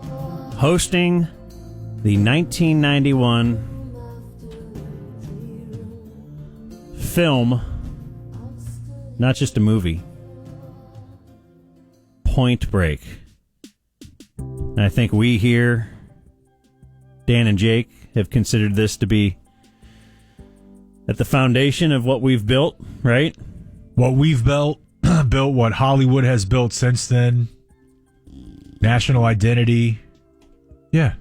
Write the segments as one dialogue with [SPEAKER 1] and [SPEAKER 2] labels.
[SPEAKER 1] hosting the 1991 film, not just a movie, Point Break. And I think we here, Dan and Jake, have considered this to be at the foundation of what we've built, right?
[SPEAKER 2] What we've built, what Hollywood has built since then, national identity. Yeah,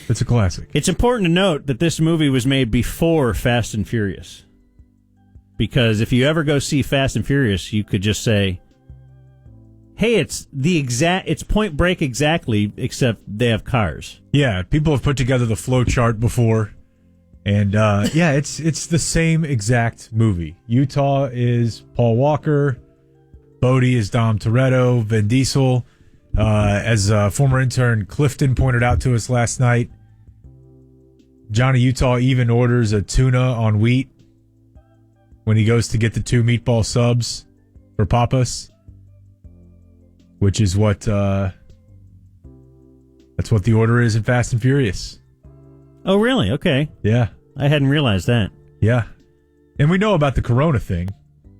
[SPEAKER 2] it's a classic.
[SPEAKER 1] It's important to note that this movie was made before Fast and Furious. Because if you ever go see Fast and Furious, you could just say, hey, it's Point Break exactly, except they have cars.
[SPEAKER 2] Yeah, people have put together the flow chart before. And it's the same exact movie. Utah is Paul Walker. Bodie is Dom Toretto. Vin Diesel. As former intern Clifton pointed out to us last night, Johnny Utah even orders a tuna on wheat when he goes to get the 2 meatball subs for Papas, which is what that's what the order is in Fast and Furious.
[SPEAKER 1] Oh, really? Okay.
[SPEAKER 2] Yeah.
[SPEAKER 1] I hadn't realized that.
[SPEAKER 2] Yeah. And we know about the Corona thing.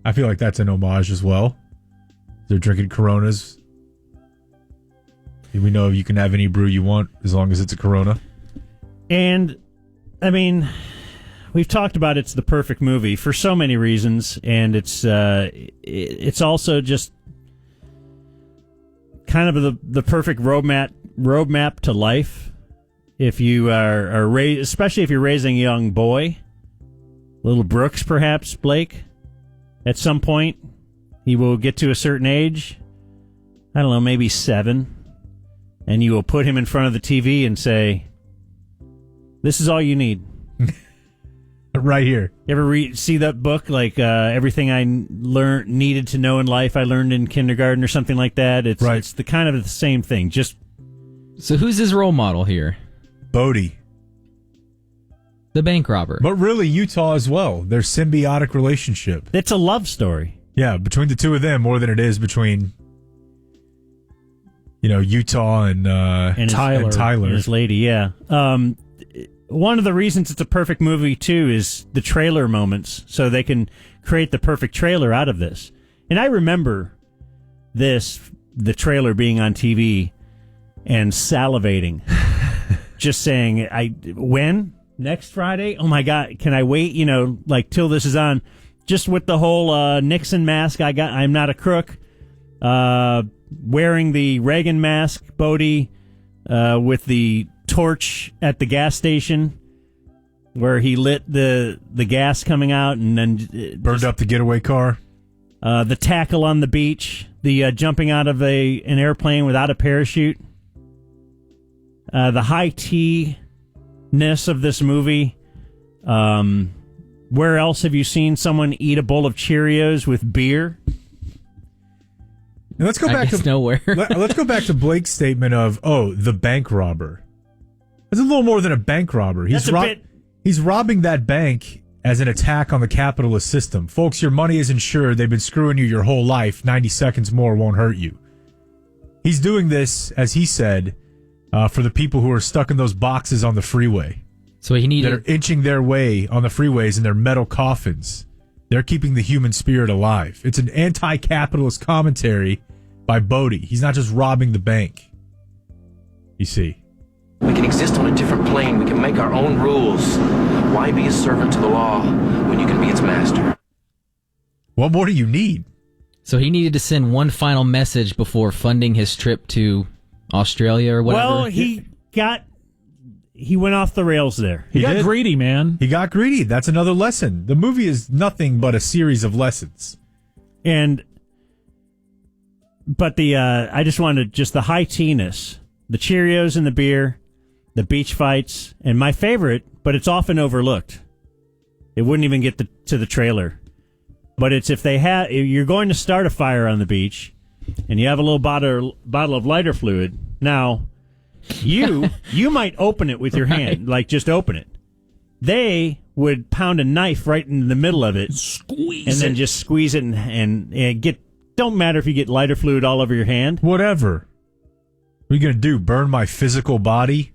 [SPEAKER 2] I feel like that's an homage as well. They're drinking Coronas. We know you can have any brew you want as long as it's a Corona.
[SPEAKER 1] And, I mean, we've talked about it's the perfect movie for so many reasons, and it's also just kind of the perfect roadmap to life. If you are raised, especially if you're raising a young boy, little Brooks, perhaps Blake, at some point he will get to a certain age. I don't know, maybe 7. And you will put him in front of the TV and say, this is all you need.
[SPEAKER 2] Right here.
[SPEAKER 1] You ever see that book, like Everything I Needed to Know in Life I Learned in Kindergarten or something like that? It's the kind of the same thing.
[SPEAKER 3] So who's his role model here?
[SPEAKER 2] Bodie.
[SPEAKER 3] The bank robber.
[SPEAKER 2] But really Utah as well. Their symbiotic relationship.
[SPEAKER 1] It's a love story.
[SPEAKER 2] Yeah, between the two of them more than it is between Utah and Tyler.
[SPEAKER 1] And his lady, yeah. One of the reasons it's a perfect movie, too, is the trailer moments, so they can create the perfect trailer out of this. And I remember the trailer being on TV and salivating, just saying, when? Next Friday? Oh, my God, can I wait, till this is on? Just with the whole Nixon mask, I'm not a crook, wearing the Reagan mask, Bodie, with the torch at the gas station where he lit the gas coming out and then
[SPEAKER 2] burned up the getaway car.
[SPEAKER 1] The tackle on the beach, the jumping out of an airplane without a parachute. The high tea-ness of this movie. Where else have you seen someone eat a bowl of Cheerios with beer?
[SPEAKER 2] Now let's go back to
[SPEAKER 3] nowhere.
[SPEAKER 2] Let's go back to Blake's statement of the bank robber. It's a little more than a bank robber. He's robbing that bank as an attack on the capitalist system. Folks, your money is insured. They've been screwing you your whole life. 90 seconds more won't hurt you. He's doing this, as he said, for the people who are stuck in those boxes on the freeway.
[SPEAKER 3] So
[SPEAKER 2] that are inching their way on the freeways in their metal coffins. They're keeping the human spirit alive. It's an anti-capitalist commentary by Bodie. He's not just robbing the bank. You see.
[SPEAKER 4] We can exist on a different plane. We can make our own rules. Why be a servant to the law when you can be its master?
[SPEAKER 2] What more do you need?
[SPEAKER 3] So he needed to send one final message before funding his trip to Australia or whatever?
[SPEAKER 1] Well, he went off the rails there.
[SPEAKER 5] He got greedy, man.
[SPEAKER 2] He got greedy. That's another lesson. The movie is nothing but a series of lessons.
[SPEAKER 1] But I just wanted the high tea-ness, the Cheerios and the beer, the beach fights, and my favorite, but it's often overlooked. It wouldn't even get to the trailer. But it's if you're going to start a fire on the beach, and you have a little bottle of lighter fluid. Now, you might open it with your hand, like just open it. They would pound a knife right in the middle of it, then just squeeze it and get. Don't matter if you get lighter fluid all over your hand.
[SPEAKER 2] Whatever. What are you going to do? Burn my physical body?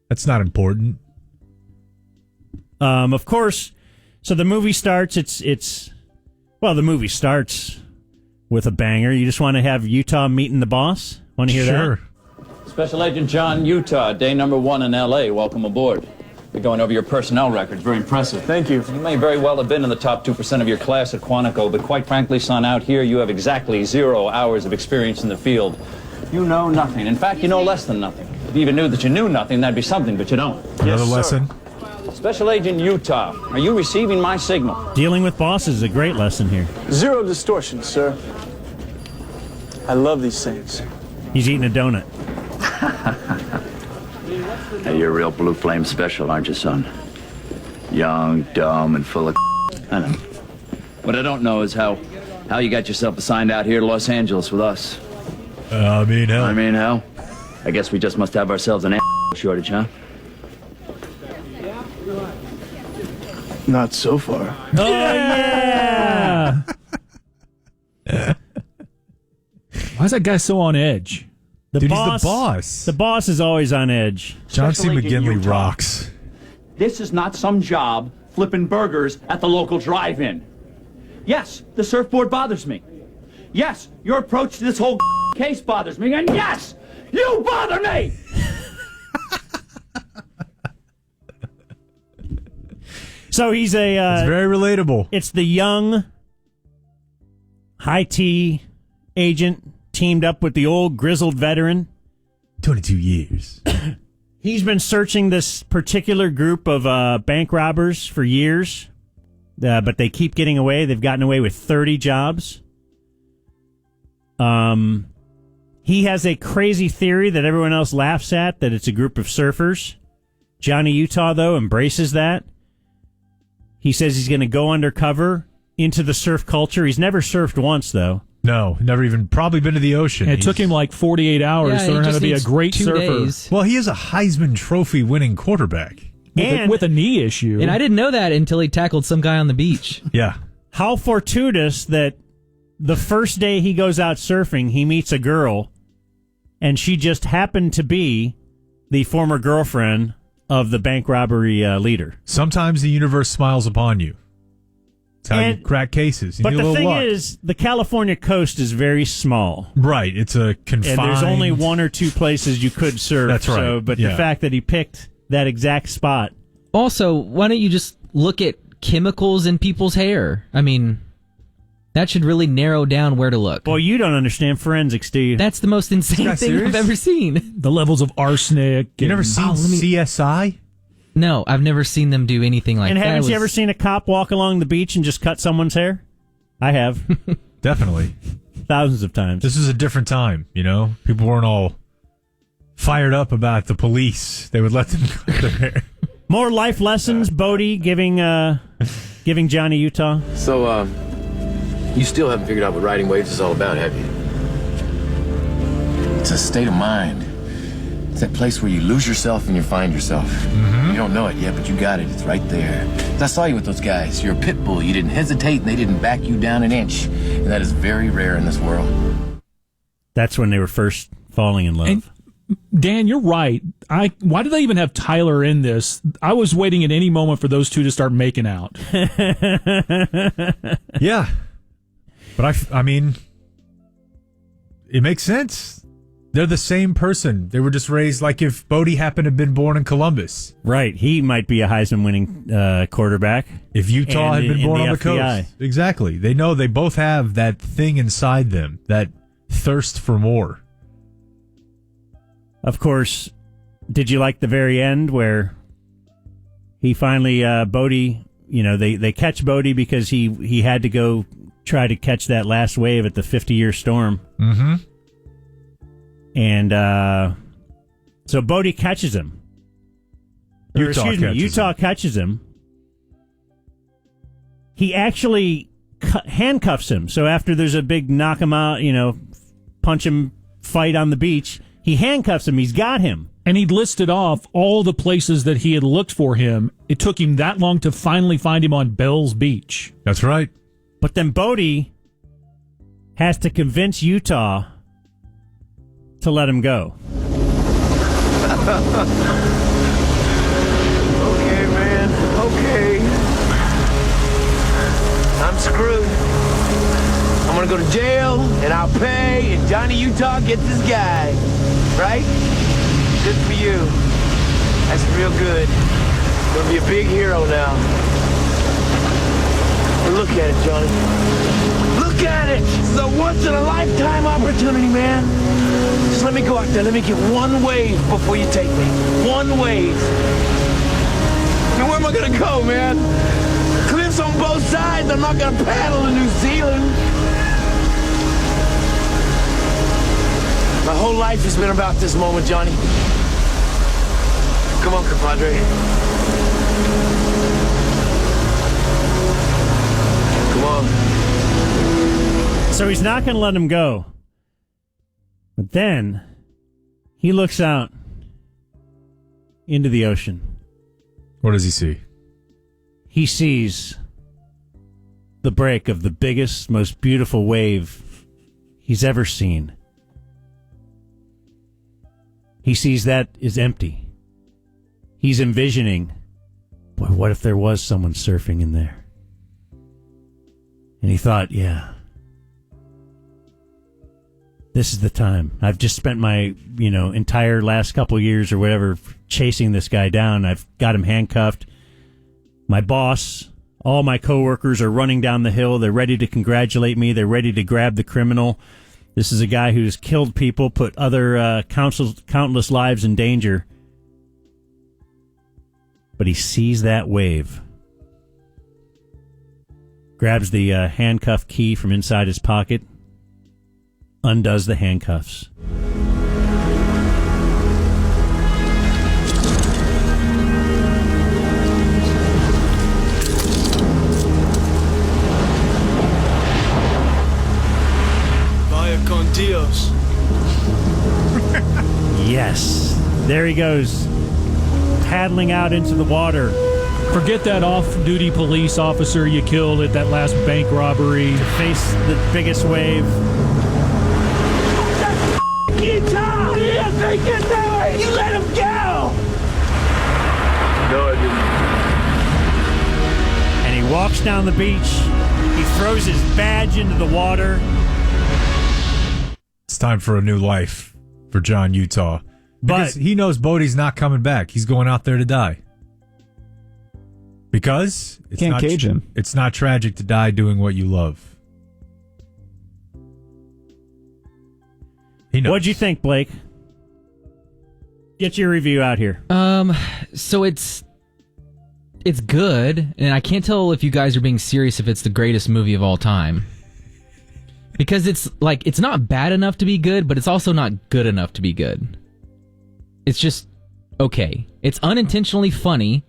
[SPEAKER 2] That's not important.
[SPEAKER 1] Of course. So the movie starts. The movie starts with a banger. You just want to have Utah meeting the boss? Want to hear
[SPEAKER 2] Sure.
[SPEAKER 1] that?
[SPEAKER 5] Special Agent John, Utah, day number 1 in L.A. Welcome aboard. We're going over your personnel records. Very impressive.
[SPEAKER 6] Thank you.
[SPEAKER 5] You may very well have been in the top 2% of your class at Quantico, but quite frankly, son, out here you have exactly 0 hours of experience in the field. You know nothing. In fact, you know less than nothing. If you even knew that you knew nothing, that'd be something, but you don't.
[SPEAKER 2] Another lesson.
[SPEAKER 5] Special Agent Utah, are you receiving my signal?
[SPEAKER 1] Dealing with bosses is a great lesson here.
[SPEAKER 6] 0 distortion, sir. I love these things.
[SPEAKER 1] He's eating a donut.
[SPEAKER 7] Hey, you're a real Blue Flame special, aren't you, son? Young, dumb, and full of I know. What I don't know is how you got yourself assigned out here to Los Angeles with us.
[SPEAKER 2] I mean, hell.
[SPEAKER 7] hell. I guess we just must have ourselves an shortage, huh?
[SPEAKER 6] Not so far.
[SPEAKER 1] Oh, yeah!
[SPEAKER 8] Why is that guy so on edge?
[SPEAKER 1] The
[SPEAKER 2] Dude,
[SPEAKER 1] boss,
[SPEAKER 2] he's the boss.
[SPEAKER 1] The boss is always on edge.
[SPEAKER 2] John C.
[SPEAKER 5] Special Agent
[SPEAKER 2] McGinley
[SPEAKER 5] Utah.
[SPEAKER 2] rocks.
[SPEAKER 5] This is not some job flipping burgers at the local drive-in. Yes, the surfboard bothers me. Yes, your approach to this whole case bothers me. And yes, you bother me!
[SPEAKER 1] So he's
[SPEAKER 2] It's very relatable.
[SPEAKER 1] it's the young high T agent teamed up with the old grizzled veteran.
[SPEAKER 2] 22 years.
[SPEAKER 1] He's been searching this particular group of bank robbers for years, but they keep getting away. They've gotten away with 30 jobs. He has a crazy theory that everyone else laughs at, that it's a group of surfers. Johnny Utah, though, embraces that. He says he's going to go undercover into the surf culture. He's never surfed once, though.
[SPEAKER 2] No, never even probably been to the ocean.
[SPEAKER 8] And it took him like 48 hours
[SPEAKER 3] Yeah,
[SPEAKER 8] to
[SPEAKER 3] he
[SPEAKER 8] learn how
[SPEAKER 3] just
[SPEAKER 8] to be a
[SPEAKER 3] needs
[SPEAKER 8] great
[SPEAKER 3] 2
[SPEAKER 8] surfer
[SPEAKER 3] days.
[SPEAKER 2] Well, he is a Heisman Trophy winning quarterback.
[SPEAKER 8] with a knee issue.
[SPEAKER 3] And I didn't know that until he tackled some guy on the beach.
[SPEAKER 2] Yeah.
[SPEAKER 1] How fortuitous that the first day he goes out surfing, he meets a girl, and she just happened to be the former girlfriend of the bank robbery leader.
[SPEAKER 2] Sometimes the universe smiles upon you. That's how you crack cases. You
[SPEAKER 1] But
[SPEAKER 2] need a
[SPEAKER 1] the
[SPEAKER 2] little
[SPEAKER 1] thing
[SPEAKER 2] luck.
[SPEAKER 1] is, the California coast is very small.
[SPEAKER 2] Right, it's a confined...
[SPEAKER 1] And there's only 1 or 2 places you could surf.
[SPEAKER 2] That's right,
[SPEAKER 1] So, but
[SPEAKER 2] yeah.
[SPEAKER 1] the fact that he picked that exact spot.
[SPEAKER 3] Also, why don't you just look at chemicals in people's hair? I mean, that should really narrow down where to look.
[SPEAKER 1] Boy, you don't understand forensics, do you?
[SPEAKER 3] That's the most insane
[SPEAKER 2] guy
[SPEAKER 3] thing
[SPEAKER 2] serious?
[SPEAKER 3] I've ever seen.
[SPEAKER 8] the levels of arsenic.
[SPEAKER 2] You never
[SPEAKER 8] and-
[SPEAKER 2] seen CSI?
[SPEAKER 3] No, I've never seen them do anything like
[SPEAKER 1] and
[SPEAKER 3] that.
[SPEAKER 1] haven't you
[SPEAKER 3] It
[SPEAKER 1] ever
[SPEAKER 3] was-
[SPEAKER 1] seen a cop walk along the beach and just cut someone's hair? I have.
[SPEAKER 2] Definitely.
[SPEAKER 1] Thousands of times.
[SPEAKER 2] This is a different time, you know? People weren't all fired up about the police. They would let them cut their hair.
[SPEAKER 1] More life lessons, Bodie giving Johnny Utah.
[SPEAKER 4] So, you still haven't figured out what riding waves is all about, have you? It's a state of mind. It's that place where you lose yourself and you find yourself. You don't know it yet, but you got it. It's right there. I saw you with those guys. You're a pit bull. You didn't hesitate, and they didn't back you down an inch. And that is very rare in this world.
[SPEAKER 1] That's when they were first falling in love.
[SPEAKER 8] And Dan, you're right. Why do they even have Tyler in this? I was waiting at any moment for those two to start making out.
[SPEAKER 2] Yeah. But I mean, it makes sense. They're the same person. They were just raised like if Bodie happened to have been born in Columbus.
[SPEAKER 1] Right. He might be a Heisman winning quarterback.
[SPEAKER 2] If Utah
[SPEAKER 1] And
[SPEAKER 2] had been
[SPEAKER 1] in
[SPEAKER 2] born
[SPEAKER 1] the
[SPEAKER 2] on the
[SPEAKER 1] FBI.
[SPEAKER 2] coast. Exactly. They know they both have that thing inside them, that thirst for more.
[SPEAKER 1] Of course, did you like the very end where he finally, Bodie, they catch Bodie because he had to go try to catch that last wave at the 50-year storm.
[SPEAKER 2] Mm-hmm.
[SPEAKER 1] And so Bodie catches him. Utah catches him. He actually handcuffs him. So after there's a big knock him out, punch him fight on the beach, he handcuffs him. He's got him.
[SPEAKER 8] And he'd listed off all the places that he had looked for him. It took him that long to finally find him on Bell's Beach.
[SPEAKER 2] That's right.
[SPEAKER 1] But then Bodie has to convince Utah to let him go.
[SPEAKER 4] Okay, man. Okay. I'm screwed. I'm gonna go to jail, and I'll pay, and Johnny Utah gets this guy. Right? Good for you. That's real good. Gonna be a big hero now. But look at it, Johnny. Look at it! It's a once-in-a-lifetime opportunity, man. Just let me go out there. Let me get one wave before you take me. One wave. Now, where am I gonna go, man? Cliffs on both sides. I'm not gonna paddle to New Zealand. My whole life has been about this moment, Johnny. Come on, compadre. Come on.
[SPEAKER 1] So he's not going to let him go. But then he looks out into the ocean.
[SPEAKER 2] What does he see?
[SPEAKER 1] He sees the break of the biggest, most beautiful wave he's ever seen. He sees that is empty. He's envisioning, boy, what if there was someone surfing in there? And he thought, yeah, this is the time. I've just spent my, entire last couple years or whatever chasing this guy down. I've got him handcuffed. My boss, all my coworkers are running down the hill. They're ready to congratulate me. They're ready to grab the criminal. This is a guy who's killed people, put other countless lives in danger. But he sees that wave. Grabs the handcuff key from inside his pocket. Undoes the handcuffs.
[SPEAKER 6] Vaya con Dios.
[SPEAKER 1] Yes. There he goes. Paddling out into the water.
[SPEAKER 8] Forget that off-duty police officer you killed at that last bank robbery.
[SPEAKER 1] To face the biggest wave.
[SPEAKER 4] Utah! You think you know it! You let him go! No, I didn't.
[SPEAKER 1] And he walks down the beach. He throws his badge into the water.
[SPEAKER 2] It's time for a new life for John Utah. Because he knows Bodie's not coming back. He's going out there to die. Because it's
[SPEAKER 9] Can't cage him.
[SPEAKER 2] It's not tragic to die doing what you love. He knows.
[SPEAKER 1] What'd you think, Blake? Get your review out here.
[SPEAKER 3] So it's good, and I can't tell if you guys are being serious if it's the greatest movie of all time. Because it's not bad enough to be good, but it's also not good enough to be good. It's just okay. It's unintentionally funny,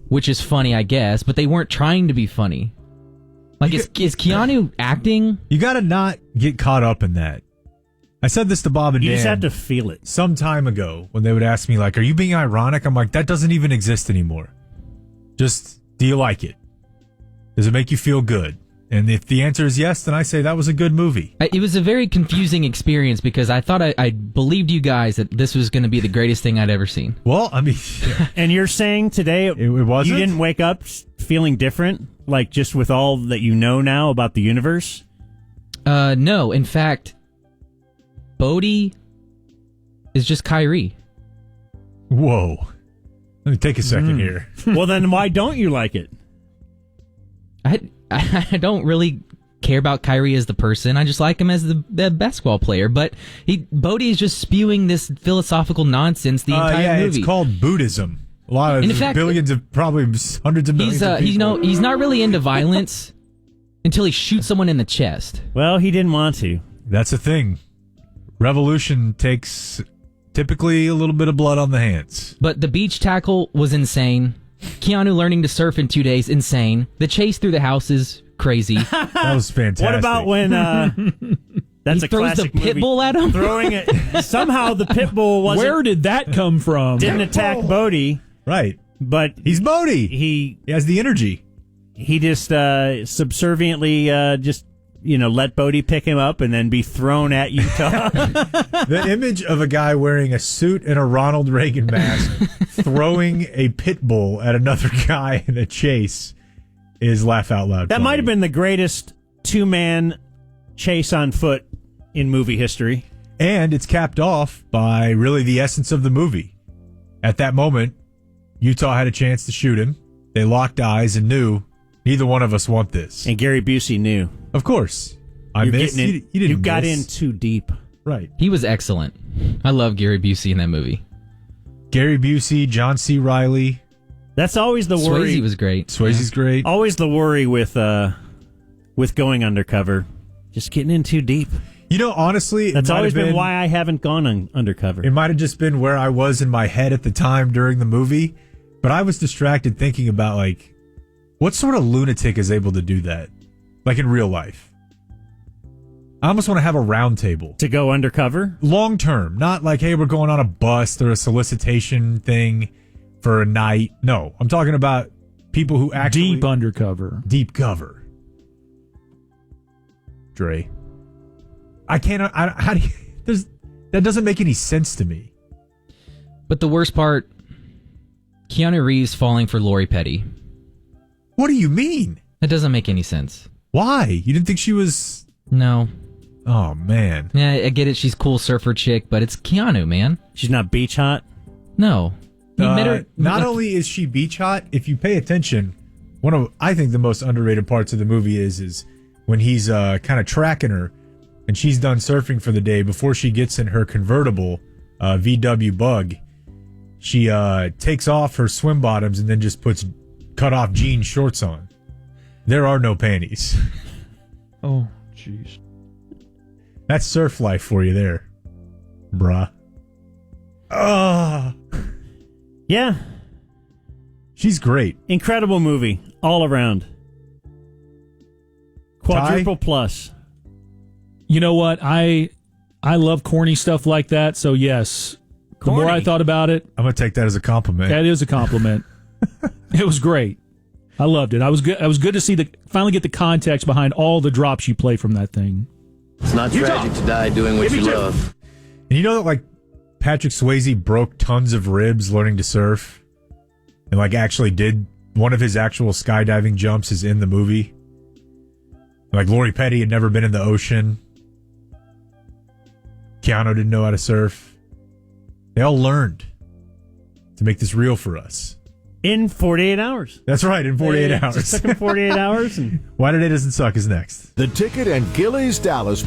[SPEAKER 3] which is funny, I guess, but they weren't trying to be funny. Like, is Keanu acting?
[SPEAKER 2] You got to not get caught up in that. I said this to Bob and Dan.
[SPEAKER 1] You just have to feel it.
[SPEAKER 2] Some time ago, when they would ask me, like, are you being ironic? I'm like, that doesn't even exist anymore. Just, do you like it? Does it make you feel good? And if the answer is yes, then I say that was a good movie.
[SPEAKER 3] It was a very confusing experience because I thought I believed you guys that this was going to be the greatest thing I'd ever seen.
[SPEAKER 2] Well, I mean...
[SPEAKER 1] And you're saying today
[SPEAKER 2] it wasn't?
[SPEAKER 1] You didn't wake up feeling different? Like, just with all that you know now about the universe?
[SPEAKER 3] No. In fact, Bodhi is just Kyrie.
[SPEAKER 2] Whoa. Let me take a second here.
[SPEAKER 1] Well, then why don't you like it?
[SPEAKER 3] I don't really care about Kyrie as the person. I just like him as the basketball player. But Bodhi is just spewing this philosophical nonsense the entire movie.
[SPEAKER 2] It's called Buddhism. A lot of
[SPEAKER 3] in fact,
[SPEAKER 2] billions of, probably hundreds of millions of people.
[SPEAKER 3] He's not really into violence until he shoots someone in the chest.
[SPEAKER 1] Well, he didn't want to.
[SPEAKER 2] That's the thing. Revolution takes typically a little bit of blood on the hands.
[SPEAKER 3] But the beach tackle was insane. Keanu learning to surf in 2 days, insane. The chase through the house is crazy.
[SPEAKER 2] That was fantastic.
[SPEAKER 1] What about when that's
[SPEAKER 3] he
[SPEAKER 1] a
[SPEAKER 3] throws
[SPEAKER 1] classic
[SPEAKER 3] the pit
[SPEAKER 1] movie.
[SPEAKER 3] bull at him?
[SPEAKER 1] Throwing it. Somehow the pit bull wasn't.
[SPEAKER 8] Where did that come from?
[SPEAKER 1] Didn't attack Bodhi.
[SPEAKER 2] Right.
[SPEAKER 1] But
[SPEAKER 2] he's Bodhi.
[SPEAKER 1] He
[SPEAKER 2] has the energy.
[SPEAKER 1] He just subserviently just let Bodie pick him up and then be thrown at Utah.
[SPEAKER 2] The image of a guy wearing a suit and a Ronald Reagan mask throwing a pit bull at another guy in a chase is laugh out loud.
[SPEAKER 1] That might have been the greatest two-man chase on foot in movie history.
[SPEAKER 2] And it's capped off by really the essence of the movie. At that moment, Utah had a chance to shoot him. They locked eyes and knew neither one of us want this.
[SPEAKER 1] And Gary Busey knew.
[SPEAKER 2] Of course. I missed.
[SPEAKER 1] You got in too deep.
[SPEAKER 2] Right.
[SPEAKER 3] He was excellent. I love Gary Busey in that movie.
[SPEAKER 2] Gary Busey, John C. Reilly.
[SPEAKER 1] That's always the worry.
[SPEAKER 3] Swayze was great.
[SPEAKER 2] Swayze's great.
[SPEAKER 1] Always the worry with going undercover. Just getting in too deep.
[SPEAKER 2] Honestly,
[SPEAKER 1] that's always been why I haven't gone undercover.
[SPEAKER 2] It might have just been where I was in my head at the time during the movie, but I was distracted thinking about, what sort of lunatic is able to do that? In real life. I almost want to have a round table.
[SPEAKER 1] To go undercover?
[SPEAKER 2] Long term. Not hey, we're going on a bust or a solicitation thing for a night. No, I'm talking about people who actually...
[SPEAKER 8] Deep undercover.
[SPEAKER 2] Deep cover. Dre. I can't... how do you... that doesn't make any sense to me.
[SPEAKER 3] But the worst part, Keanu Reeves falling for Lori Petty.
[SPEAKER 2] What do you mean?
[SPEAKER 3] That doesn't make any sense.
[SPEAKER 2] Why? You didn't think she was...
[SPEAKER 3] No.
[SPEAKER 2] Oh, man.
[SPEAKER 3] Yeah, I get it. She's a cool surfer chick, but it's Keanu, man.
[SPEAKER 1] She's not beach hot?
[SPEAKER 3] No.
[SPEAKER 2] Not only is she beach hot, if you pay attention, one of, I think, the most underrated parts of the movie is when he's kind of tracking her and she's done surfing for the day. Before she gets in her convertible VW Bug, she takes off her swim bottoms and then just puts cut-off jean shorts on. There are no panties.
[SPEAKER 8] Oh, jeez.
[SPEAKER 2] That's surf life for you there, bruh.
[SPEAKER 1] Yeah.
[SPEAKER 2] She's great.
[SPEAKER 1] Incredible movie, all around. Quadruple plus.
[SPEAKER 8] You know what? I love corny stuff like that, so yes.
[SPEAKER 1] Corny.
[SPEAKER 8] The more I thought about it...
[SPEAKER 2] I'm going to take that as a compliment.
[SPEAKER 8] That is a compliment. It was great. I loved it. I was good to see finally get the context behind all the drops you play from that thing.
[SPEAKER 4] It's not tragic to die doing what you love.
[SPEAKER 2] And you know that Patrick Swayze broke tons of ribs learning to surf, and actually did one of his actual skydiving jumps is in the movie. Lori Petty had never been in the ocean. Keanu didn't know how to surf. They all learned to make this real for us.
[SPEAKER 1] In 48 hours.
[SPEAKER 2] That's right, in 48 hours.
[SPEAKER 1] It took them 48 hours.
[SPEAKER 2] Why Today Doesn't Suck is next.
[SPEAKER 9] The Ticket and Gillies Dallas